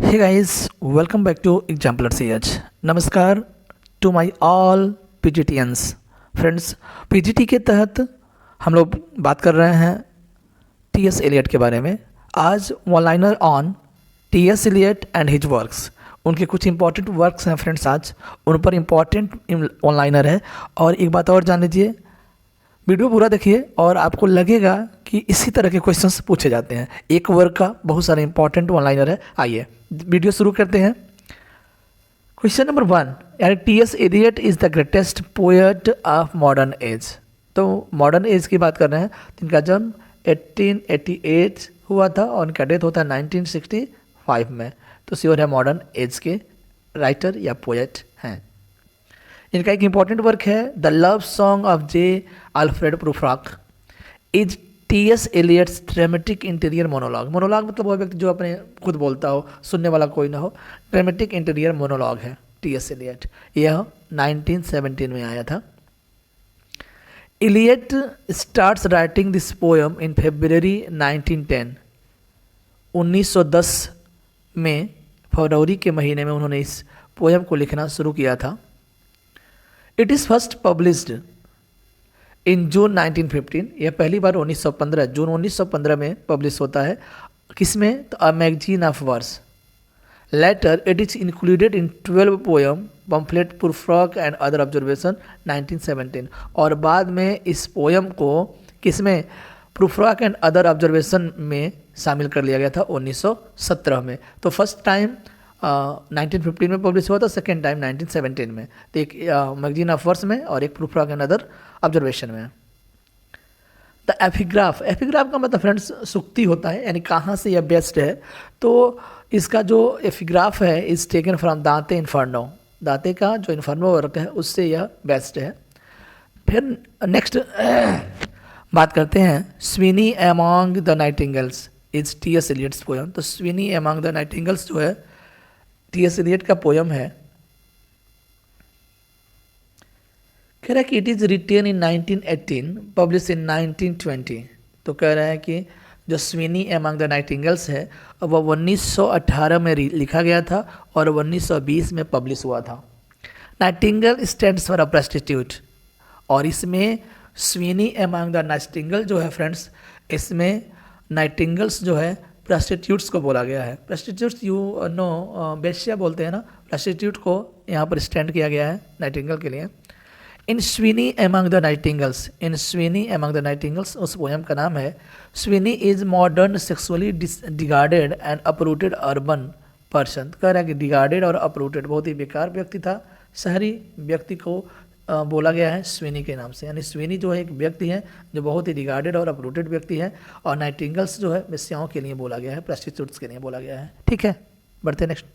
Hey guys, welcome back to Exemplar CH. नमस्कार to my all PGTians friends. PGT के तहत हम लोग बात कर रहे हैं टीएस एलियट के बारे में। आज one liner on TS Eliot and his works, उनके कुछ इंपॉर्टेंट वर्क्स हैं फ्रेंड्स, आज उन पर इंपॉर्टेंट वन लाइनर है। और एक बात और जान लीजिए, वीडियो पूरा देखिए और आपको लगेगा कि इसी तरह के क्वेश्चंस पूछे जाते हैं। एक वर्क का बहुत सारे इंपॉर्टेंट वन लाइनर है। आइए वीडियो शुरू करते हैं। क्वेश्चन नंबर 1, यानी TS. Eliot is the greatest poet of modern age. तो मॉडर्न एज की बात कर रहे हैं। इनका जन्म 1888 हुआ था और इनका डेथ होता है 1965 में। तो श्योर है मॉडर्न एज के राइटर या पोएट हैं। इनका एक इंपॉर्टेंट वर्क है the love song of J Alfred Prufrock is T S. Eliot's dramatic interior monologue. Monologue मतलब वो व्यक्ति जो अपने खुद बोलता हो, सुनने वाला कोई ना हो। ड्रामेटिक इंटीरियर मोनोलॉग है टी.एस. एलियट। यह 1917 में आया था। Eliot starts writing this poem in February 1910। 1910 में फरवरी के महीने में उन्होंने इस पोएम को लिखना शुरू किया था। It is first published in June 1915। यह पहली बार 1915 जून 1915 में पब्लिश होता है। किसमें? तो a magazine of verse. Later it is included in 12 poem pamphlet Prufrock and other observation 1917। और बाद में इस पोएम को किसमें? प्रूफ्राक एंड अदर ऑब्जर्वेशन में शामिल कर लिया गया था 1917 में। तो फर्स्ट टाइम 1915 में पब्लिश हुआ था, सेकेंड टाइम 1917 में। तो एक मैगजीन ऑफ वर्स में और एक प्रूफ्राक एंड अदर ऑब्जर्वेशन में। द एपिग्राफ, एपिग्राफ का मतलब फ्रेंड्स सुक्ति होता है, यानी कहाँ से यह बेस्ट है। तो इसका जो एपिग्राफ है इज टेकन फ्रॉम दांते इन्फर्नो। दांते का जो इन्फर्नो वर्क है उससे यह बेस्ट है। फिर नेक्स्ट बात करते हैं Sweeney among the nightingales is T S. Eliot's poem. तो स्विनी एमॉन्ग द नाइटिंगल्स जो है टी.एस. एलियट का पोएम है। कह रहा है कि it is written in 1918 publish in 1920। तो कह रहा है कि जो स्विनी एमंग द नाइटिंगल्स है वह 1918 में लिखा गया था और 1920 में पब्लिश हुआ था। Nightingale stands for a prostitute. और इसमें स्विनी एमंग द नाइटिंगल जो है फ्रेंड्स, इसमें नाइटिंगल्स जो है प्रोस्टिट्यूट्स को बोला गया है। प्रोस्टिट्यूट्स यू नो बेश्या बोलते हैं ना, प्रोस्टिट्यूट को यहाँ पर स्टैंड किया गया है नाइटिंगल के लिए। In Sweeney among the nightingales, in Sweeney among the nightingales उस पोएम का नाम है। Sweeney is modern sexually degraded and uprooted urban person. कह रहा है कि डिगार्डेड और अपरूटेड, बहुत ही बेकार व्यक्ति था, शहरी व्यक्ति को बोला गया है स्विनी के नाम से। यानी स्विनी जो है एक व्यक्ति है जो बहुत ही डिगार्डेड और अपरूटेड व्यक्ति है, और नाइटिंगल्स जो है वेश्याओं के लिए बोला गया है, प्रोस्टिट्यूट्स के लिए बोला गया है। ठीक है, बढ़ते next.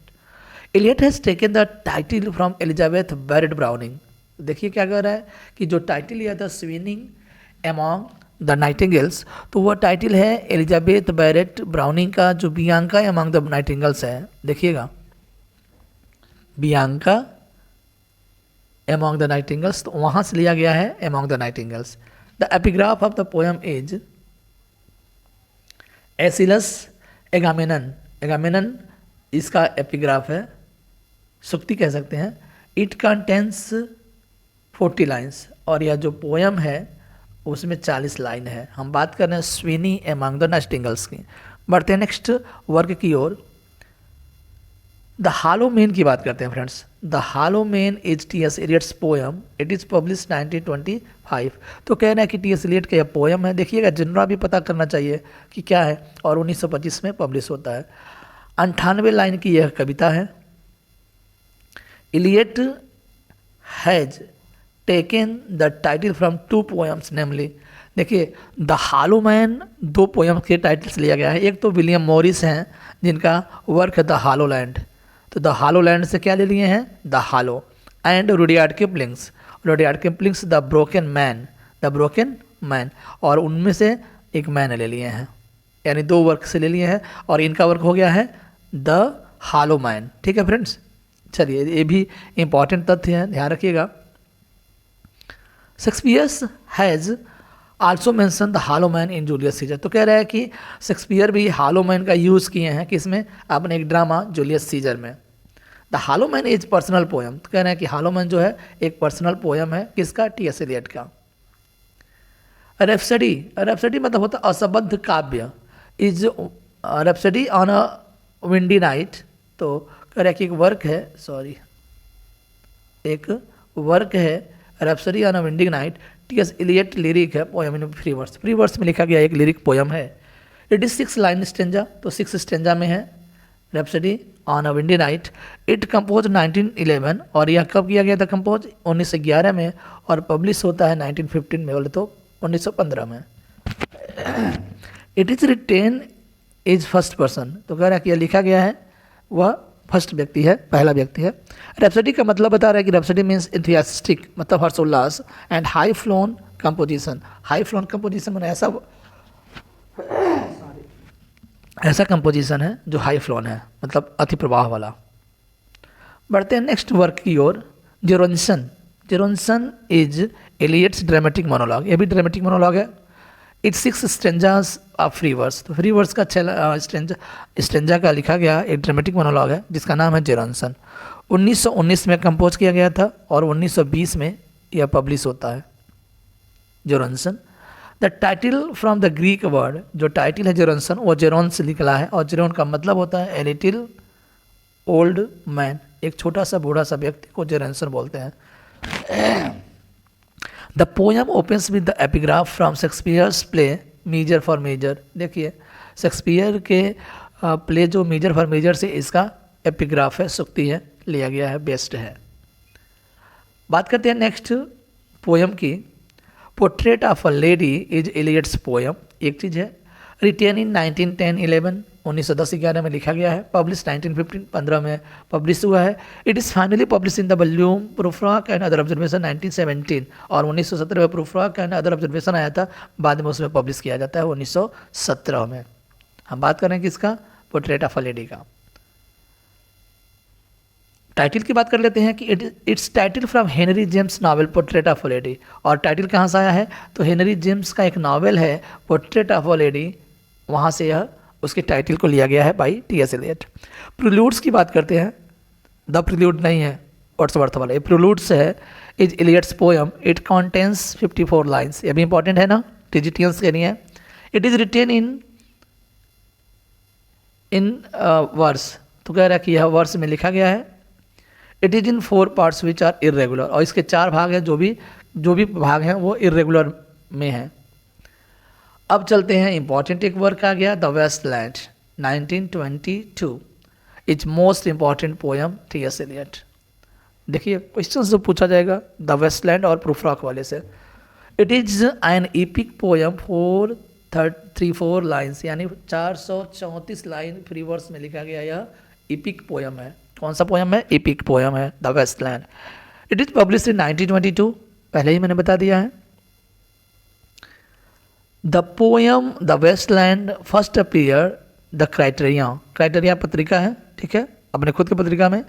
Eliot has taken the title from Elizabeth Barrett Browning. देखिए क्या कह रहा है कि जो टाइटल लिया था स्विनिंग एमॉन्ग द नाइटिंगल्स, तो वह टाइटल है एलिजाबेथ बैरेट ब्राउनिंग का, जो बियांका एमॉन्ग द नाइटिंगल्स है। देखिएगा, बियांका एमॉन्ग द नाइटिंगल्स, तो वहाँ से लिया गया है among the nightingales. The epigraph of the poem is Aeschylus Agamemnon. Agamemnon इसका एपिग्राफ है, सुक्ति कह सकते हैं। इट कंटेंस 40 लाइन्स, और यह जो पोएम है उसमें 40 लाइन है। हम बात कर रहे हैं स्विनी एमंग द नाइटिंगल्स की। बढ़ते हैं नेक्स्ट वर्क की ओर। द हालो मेन की बात करते हैं friends. The hello main is T S. Eliot's poem. It is publish 1925। तो कह रहे हैं कि टी.एस. एलियट का यह पोएम है। देखिएगा, जनरा भी पता करना चाहिए कि क्या है, और 1925 में पब्लिश होता है। 98 लाइन की यह कविता है। Eliot has taken the title from 2 poems namely. देखिए, द हालो मैन 2 पोएम के टाइटल्स लिया गया है। एक तो विलियम मॉरिस हैं जिनका वर्क है द हालो लैंड। तो द हालो लैंड से क्या ले लिए हैं? The hollow. And Rudyard Kipling's, Rudyard Kipling's the broken man, the broken man, और उनमें से एक मैन ले लिए हैं, यानी 2 वर्क से ले लिए हैं। और इनका वर्क हो गया है द हालो मैन। ठीक है फ्रेंड्स, चलिए ये भी इंपॉर्टेंट तथ्य है, ध्यान रखिएगा। Shakespeare has also mention the hollow man in Julius Caesar. तो कह रहा है कि शेक्सपियर भी हालो मैन का यूज़ किए हैं किसमें, अपने एक ड्रामा जूलियस सीजर में। The hollow man is personal poem. तो कह रहे हैं कि हालो मैन जो है एक पर्सनल पोएम है, किसका, टी.एस. एलियट का। रेप्सडी, रेप्सडी मतलब होता है असंबद्ध काव्य। Is rhapsody on a windy night. तो कह रहे हैं कि एक वर्क है, सॉरी, एक वर्क है rhapsody on a windy night, T S. Eliot lyric है, poem in free verse, free verse में लिखा गया एक लिरिक पोएम है। इट इज 6 लाइन स्टेंजा, तो 6 स्टेंजा में है rhapsody on a windy night. It compose 1911, और यह कब किया गया था कंपोज, 1911 में, और पब्लिश होता है 1915 में, बोले तो 1915 में। It is written is first person. तो कह रहा है कि यह लिखा गया है वह फर्स्ट व्यक्ति है, पहला व्यक्ति है। रेप्सडी का मतलब बता रहा है कि रेप्सडी मीन्स इंथियास्टिक, मतलब हर्षोल्लास, and high phloem composition. High phloem composition मैंने ऐसा कंपोजिशन है जो हाई फ्लोन है, मतलब अति प्रवाह वाला। बढ़ते हैं नेक्स्ट वर्क की ओर, Gerontion. Gerontion is Eliot's dramatic monologue, यह भी ड्रामेटिक मोनोलॉग है। It's 6 stanzas of free verse. तो फ्री वर्स का 6 स्टेंजा का लिखा गया एक ड्रामेटिक मोनोलॉग है जिसका नाम है जेरोन्सन। 1919 में कंपोज किया गया था और 1920 में यह पब्लिश होता है Gerontion. The title from the Greek word, जो टाइटल है जेरोन्सन वो जेरोन से निकला है, और जेरोन का मतलब होता है ए लिटिल ओल्ड मैन, एक छोटा सा बूढ़ा सा व्यक्ति को जेरोन्सन बोलते हैं। The poem opens with the epigraph from Shakespeare's play Measure for Measure. देखिए शेक्सपियर के प्ले जो मीजर फॉर मेजर से इसका एपिग्राफ है, सुक्ति है, लिया गया है, बेस्ट है। बात करते हैं नेक्स्ट पोएम की। Portrait of a lady is Eliot's poem, एक चीज़ है। रिटेन इन 1910-11, 1910-11 में लिखा गया है, पब्लिश 1915 में पब्लिश हुआ है। It is finally publish in the volume Prufrock and other observation 1917, और 1917 में प्रूफ्रॉक एंड अदर ऑब्जर्वेशन आया था, बाद में उसमें पब्लिश किया जाता है 1917 में। हम बात कर रहे हैं किसका, पोर्ट्रेट ऑफ अ लेडी का। टाइटल की बात कर लेते हैं कि it's title from Henry James novel portrait of a lady. और टाइटल कहाँ से आया है, तो हेनरी जेम्स का एक नावल है पोर्ट्रेट ऑफ अ लेडी, वहाँ से यह उसके टाइटल को लिया गया है बाई टी.एस. एलियट। प्रिल्यूड्स की बात करते हैं, द प्रिल्यूड नहीं है वर्ड्सवर्थ वाला, ये प्रिल्यूड्स है। Is Eliot's poem, it contains 54 lines, ये भी इंपॉर्टेंट है ना, टिजिटियंस के लिए। It is written in verse. तो कह रहा है कि यह वर्स में लिखा गया है। It is in 4 parts which are irregular, और इसके 4 भाग हैं, जो भी भाग हैं वो इरेगुलर में हैं। अब चलते हैं इंपॉर्टेंट एक वर्क आ गया, the wasteland 1922, it's most important poem TS. Eliot. देखिए क्वेश्चन जो पूछा जाएगा द वेस्टलैंड और प्रूफ्रॉक वाले से। It is an epic poem 434 lines, यानी 434 लाइन फ्री वर्स में लिखा गया, यह इपिक पोएम है। कौन सा पोएम है, इपिक पोएम है the wasteland. It is publish in 1922, पहले ही मैंने बता दिया है। The poem the wasteland first appear the criterion पत्रिका है, ठीक है, अपने खुद की पत्रिका में,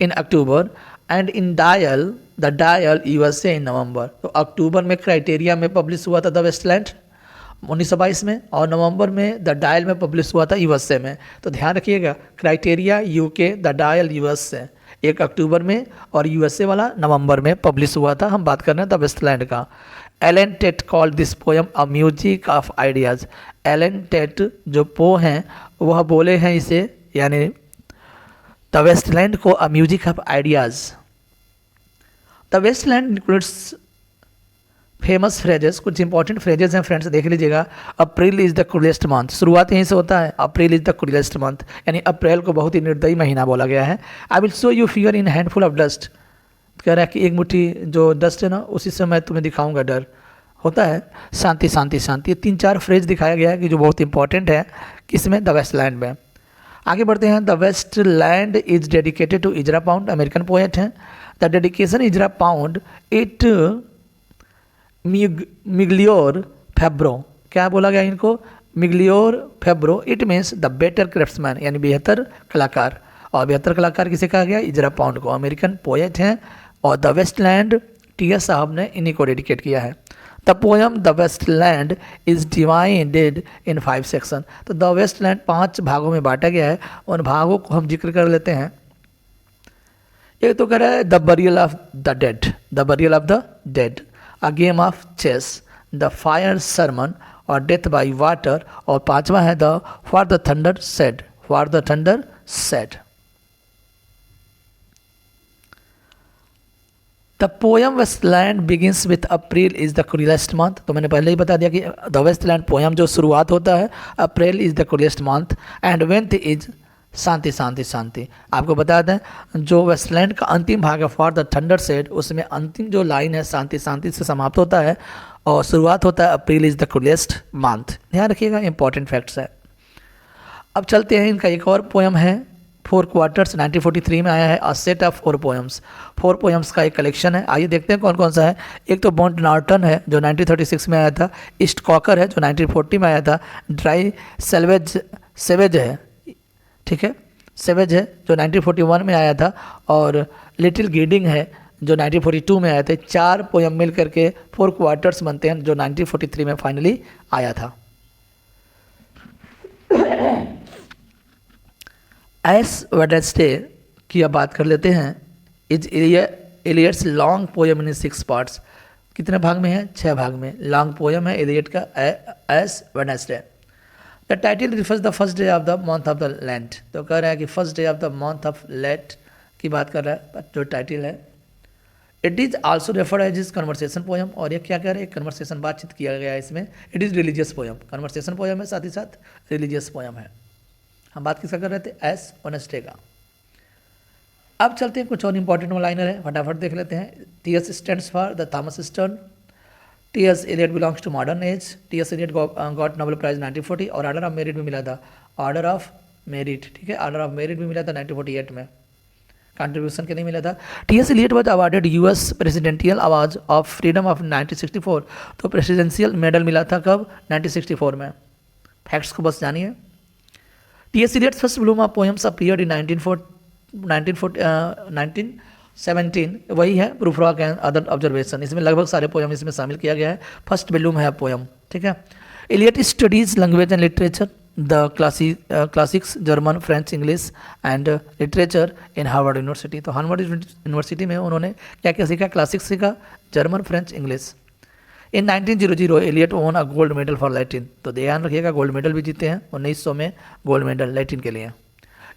in October, and in dial the dial USA in November. तो अक्टूबर में क्राइटेरिया में पब्लिश हुआ था द वेस्टलैंड 1922 में, और नवंबर में द डायल में पब्लिश हुआ था USA में। तो ध्यान रखिएगा, criteria UK, the dial USA, एक अक्टूबर में, और USA वाला नवंबर में पब्लिश हुआ था। हम बात कर रहे हैं द वेस्टलैंड का। Allen Tate called this poem a music of ideas. Allen Tate जो पो हैं वह बोले हैं इसे, यानी द वेस्टलैंड को a music of ideas. The wasteland includes famous phrases, कुछ इंपॉर्टेंट फ्रेजेस हैं फ्रेंड्स, देख लीजिएगा। April is the cruellest month, शुरुआत यहीं से होता है, April is the cruellest month, यानी अप्रैल को बहुत ही निर्दयी महीना बोला गया है। I will show you fear in handful of dust. कह रहा है कि एक मुट्ठी जो डस्ट है ना, उसी से मैं तुम्हें दिखाऊंगा डर। होता है शांति शांति शांति, 3-4 फ्रेज दिखाया गया है कि जो बहुत इंपॉर्टेंट है किसमें, द वेस्टलैंड में। आगे बढ़ते हैं। The wasteland is dedicated to Ezra Pound, American poet हैं। द डेडिकेशन इजरा पाउंड इट मिग्लियोर फेब्रो, क्या बोला गया इनको, मिग्लियोर फेब्रो। It means the better craftsman, यानी बेहतर कलाकार, और बेहतर कलाकार किसे कहा गया, इजरा पाउंड को, अमेरिकन पोएट हैं। और द वेस्टलैंड टी.एस. साहब ने इन्हीं को डेडिकेट किया है। The poem the wasteland is divided in 5 section. तो द वेस्टलैंड 5 भागों में बांटा गया है, उन भागों को हम जिक्र कर लेते हैं। एक तो कह रहा है the burial of the dead, the burial of the dead, a game of chess, the fire sermon और डेथ बाई वाटर, और 5वां है the for the thunder said, for the thunder said. The poem wasteland begins with April is the coolest month. तो मैंने पहले ही बता दिया कि द वेस्टलैंड पोयम जो शुरुआत होता है April is the coolest month and वेंथ इज शांति शांति शांति। आपको बता दें जो वेस्टलैंड का अंतिम भाग है फॉर द थंडर सेड, उसमें अंतिम जो लाइन है शांति शांति से समाप्त होता है और शुरुआत होता है April is the coolest month. ध्यान रखिएगा, इंपॉर्टेंट फैक्ट्स है। अब चलते हैं, इनका एक और पोयम है 4 क्वार्टर्स 1943 में आया है, a set of 4 poems. 4 poems का एक कलेक्शन है। आइए देखते हैं कौन कौन सा है। एक तो बॉन्ट नॉर्टन है जो 1936 में आया था, ईस्ट कॉकर है जो 1940 में आया था, ड्राई सेवेज है, ठीक है, सेवेज है जो 1941 में आया था, और लिटिल गिडिंग है जो 1942 में आए थे। 4 पोएम मिल करके 4 क्वार्टर्स बनते हैं जो 1943 में फाइनली आया था। एस वेडनेसडे की अब बात कर लेते हैं। Is Eliot's long poem in 6 parts. कितने भाग में है? 6 भाग में लॉन्ग पोएम है एलियट का Ash Wednesday. The title refers the first day of the month of the Lent. तो कह रहा है कि first day of the month of Lent की बात कर रहा है जो टाइटल है। It is also referred as is conversation poem. और ये क्या कह रहे हैं? कन्वर्सेशन, बातचीत किया गया है इसमें। It is religious poem, conversation poem है, साथ ही साथ रिलीजियस पोएम है। हम बात किसका कर रहे थे? एस वेडनेसडे का। अब चलते हैं, कुछ और इंपॉर्टेंट लाइनर है, फटाफट देख लेते हैं। T S stands for the Thomas Stearns. T S Eliot belongs to modern age. T S Eliot got Nobel Prize 1940 और ऑर्डर ऑफ मेरिट भी मिला था, ऑर्डर ऑफ मेरिट, ठीक है, ऑर्डर ऑफ मेरिट भी मिला था 1948 में। कंट्रीब्यूशन के लिए मिला था। T S Elliott was awarded US presidential award of freedom of 1964। तो प्रेसिडेंशियल मेडल मिला था कब? 1964 में। फैक्ट्स को बस जानिए। T S Eliot's first Bloom of poems appeared in 1917। वही है proof rock and other observation. इसमें लगभग सारे पोएम इसमें शामिल किया गया है। फर्स्ट ब्लूम है पोएम, ठीक है। Eliot studies language and literature, the classics German, French, English and literature in Harvard University. तो हार्वर्ड यूनिवर्सिटी में उन्होंने क्या क्या सीखा? क्लासिक्स सीखा, German, French, English. In 1900 Eliot won a gold medal for Latin. तो ध्यान रखिएगा, गोल्ड मेडल भी जीते हैं 1900 में, गोल्ड मेडल लैटिन के लिए।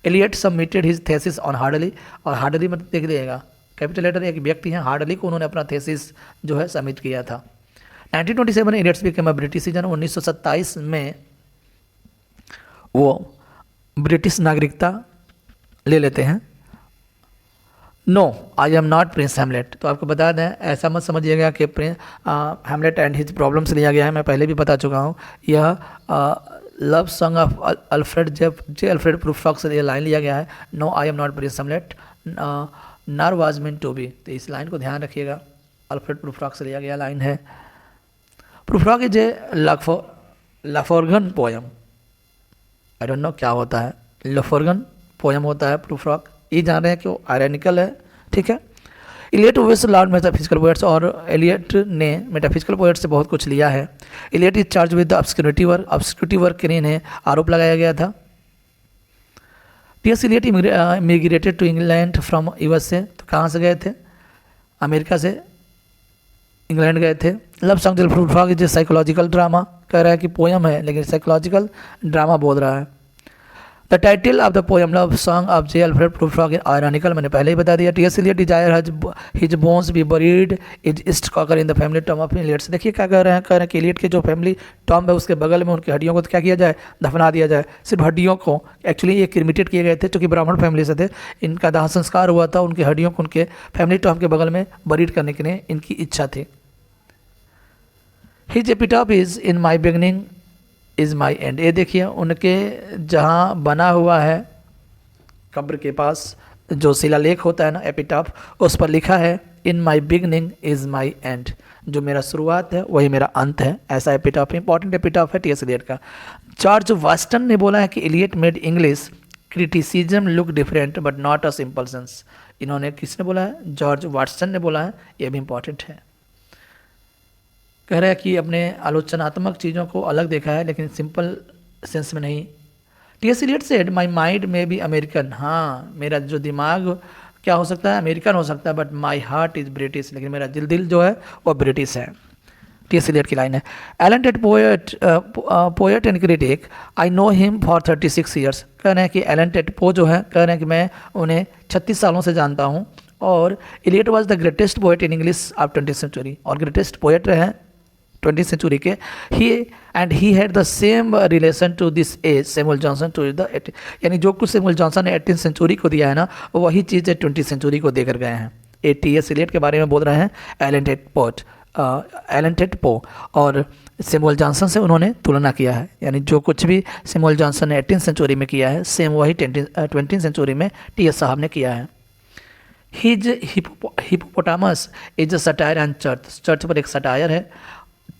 Eliot submitted his thesis on Hardly. और हार्डली मतलब देख लीजिएगा, कैपिटल लेटर एक व्यक्ति हैं, हार्डली को उन्होंने अपना थेसिस जो है सबमिट किया था। 1927 Eliot's became a British citizen. 1927 में वो ब्रिटिश नागरिकता ले लेते हैं। No I am not Prince Hamlet. तो आपको बता दें, ऐसा मत समझिएगा कि हैमलेट एंड हिज प्रॉब्लम्स लिया गया है, मैं पहले भी बता चुका हूँ। यह love song of Alfred J Alfred Prufrock से यह लाइन लिया गया है, no I am not Prince Hamlet nor was meant to be. तो इस लाइन को ध्यान रखिएगा, अल्फ्रेड प्रूफ्रॉक से लिया गया लाइन है। Prufrock is a Laforguean poem. I don't know क्या होता है, लफोर्गन पोएम होता है प्रूफ्रॉक। ये जान रहे हैं कि वो आयरनिकल है, ठीक है। Eliot owes lord metaphysical poets, और एलियट ने मेटाफिजिकल पोएट्स से बहुत कुछ लिया है। Eliot is charge with the obscurity work, obscurity work के लिए इन्हें आरोप लगाया गया था। T S Eliot immigrated to England from USA. तो कहाँ से गए थे? अमेरिका से इंग्लैंड गए थे। लव सॉन्ग दिल प्रूफ्रॉक इज साइकोलॉजिकल ड्रामा। कह रहा है कि पोएम है लेकिन साइकोलॉजिकल ड्रामा बोल रहा है। The title of the poem love song of J Alfred Prufrock in ironical, मैंने पहले ही बता दिया। T S Eliot desire his bones be buried is East Coker in the family tomb of Eliots. देखिए क्या कह रहे हैं कि एलियट के जो फैमिली टॉम है उसके बगल में उनकी हड्डियों को तो क्या किया जाए? दफना दिया जाए। सिर्फ हड्डियों को, एक्चुअली ये क्रिमिटेड किए गए थे क्योंकि ब्राह्मण फैमिली से थे। इनका दाह संस्कार हुआ था, उनकी हड्डियों को उनके फैमिली टॉम के बगल में बरीड करने के लिए इनकी इच्छा थी। His epitope is in my beginning is my and. ये देखिए उनके जहाँ बना हुआ है कब्र के पास जो शिलालेख होता है ना, एपिटॉप, उस पर लिखा है in my beginning is my end. जो मेरा शुरुआत है वही मेरा अंत है, ऐसा एपिटॉप, इंपॉर्टेंट एपिटॉप है टी एस एलियट का। जॉर्ज वाटसन ने बोला है कि Eliot made English criticism look different but not a simple sense. इन्होंने किसने बोला है? जॉर्ज वाटसन ने बोला है, ये भी इंपॉर्टेंट है। कह रहा है कि अपने आलोचनात्मक चीज़ों को अलग देखा है लेकिन सिंपल सेंस में नहीं। T S. Eliot said my mind may be American, हाँ मेरा जो दिमाग क्या हो सकता है, अमेरिकन हो सकता है, but my heart is British, लेकिन मेरा दिल जो है वो ब्रिटिश है। टी.एस. इलियट की लाइन है। एलेंटेड poet and critic, I know him for 36 years. कह रहे हैं कि एलेंटेड पो जो है, कह रहे हैं कि मैं उन्हें 36 सालों से जानता हूँ। और Eliot was the greatest poet in English of 20th century, और ग्रेटेस्ट पोएट हैं 20th सेंचुरी के। He had the same relation to this age Samuel Johnson to the, यानी जो कुछ सैमुअल जॉनसन ने 18th सेंचुरी को दिया है ना, वही चीज़ 20th सेंचुरी को देकर गए हैं। टी.एस. इलियट के बारे में बोल रहे हैं एलेंटेड पो, और सैमुअल जॉनसन से उन्होंने तुलना किया है, यानी जो कुछ भी सैमुअल जॉनसन ने 18th सेंचुरी में किया है, सेम वही 20th सेंचुरी में टी.एस. साहब ने किया है। His hippopotamus is a satire and church, church पर एक सटायर है।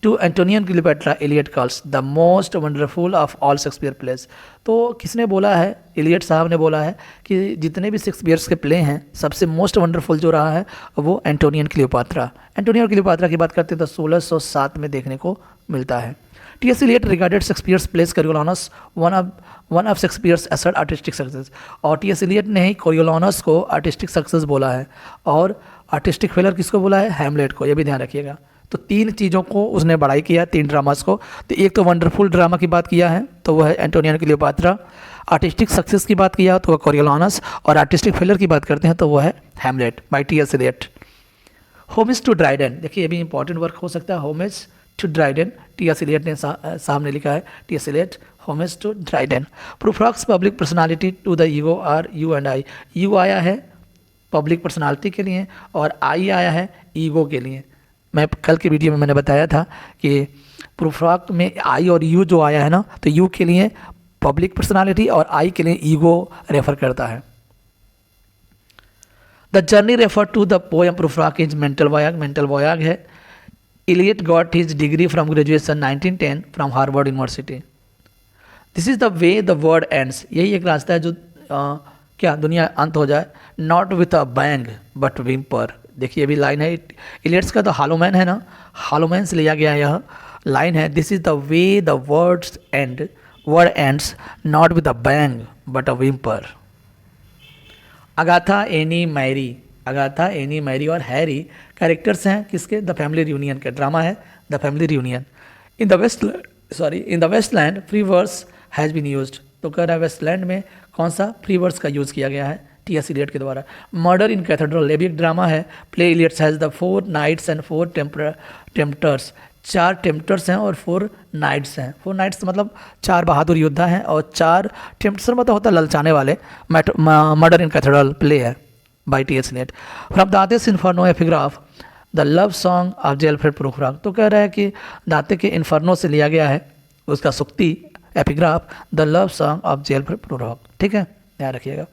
To Antonian Cleopatra Eliot calls the most wonderful of all Shakespeare plays. तो किसने बोला है, इलियट साहब ने बोला है कि जितने भी शेक्सपियर्स के प्ले हैं सबसे मोस्ट वंडरफुल जो रहा है वो एंटोनियन क्लियोपात्रा। एंटोनियन क्लियोपात्रा की बात करते हैं तो 1607 में देखने को मिलता है। T S. Eliot regarded Shakespeare's plays Coriolanus one of Shakespeare's assured artistic success, और टी.एस. इलियट ने ही कोरियोलानस को आर्टिस्टिक सक्सेस बोला है, और आर्टिस्टिक फेलर किसको बोला है, हैमलेट को, ये भी ध्यान रखिएगा। तो 3 चीज़ों को उसने बड़ाई किया, 3 ड्रामास को। तो एक तो वंडरफुल ड्रामा की बात किया है तो वह है एंटोनियन क्लियोपात्रा, आर्टिस्टिक सक्सेस की बात किया तो वह कोरियोलानस, और आर्टिस्टिक फेलर की बात करते हैं तो वह है Hamlet by T S. Eliot. Homage to Dryden, देखिए ये भी इंपॉर्टेंट वर्क हो सकता है। Homage to Dryden, T S. Eliot ने सामने लिखा है, T S. Eliot homage to Dryden. Prufrock's public personality to the ego are you and I. You आया है पब्लिक पर्सनालिटी के लिए और आई आया है ईगो के लिए। मैं कल की वीडियो में मैंने बताया था कि प्रूफ्रॉक्ट में आई और यू जो आया है ना, तो यू के लिए पब्लिक पर्सनालिटी और आई के लिए ईगो रेफर करता है। The journey refer to the poem Prufrock is mental voyage है। Eliot got his degree from graduation 1910 from Harvard University. This is the way the word ends, यही एक रास्ता है जो क्या दुनिया अंत हो जाए। Not with a bang but whimper, देखिए अभी लाइन है, इलियट्स का तो हालोमैन है ना, हालोमैन से लिया गया यह लाइन है। This is the way the word ends not with a bang but a whimper. Agatha Annie Mary और हैरी कैरेक्टर्स हैं किसके, द फैमिली रियूनियन का ड्रामा है the family reunion. In the Waste Land free verse has been used, तो कह रहा है Westland में कौन सा फ्री वर्स का यूज़ किया गया है, टी.एस. इलियट के द्वारा। मर्डर इन कैथेड्रल, ये भी एक ड्रामा है। Play Eliot's has the 4 knights and 4 tempters, 4 tempters हैं और 4 नाइट्स हैं। 4 नाइट्स मतलब 4 बहादुर योद्धा हैं, और 4 टेम्पटर्स मतलब होता है ललचाने वाले। मर्डर इन कैथेड्रल प्ले है by T S. Eliot. From Dante's Inferno epigraph the love song of J Alfred Prufrock, तो कह रहा है कि दांते के इन्फर्नो से लिया गया है उसका सुक्ति epigraph, the love song of J Alfred Prufrock. ठीक है, ध्यान रखिएगा।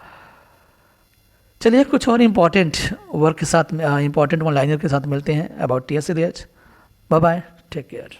चलिए कुछ और इम्पॉर्टेंट वर्क के साथ, इम्पॉर्टेंट वन लाइनर के साथ मिलते हैं about T S. Eliot. Bye bye, take care.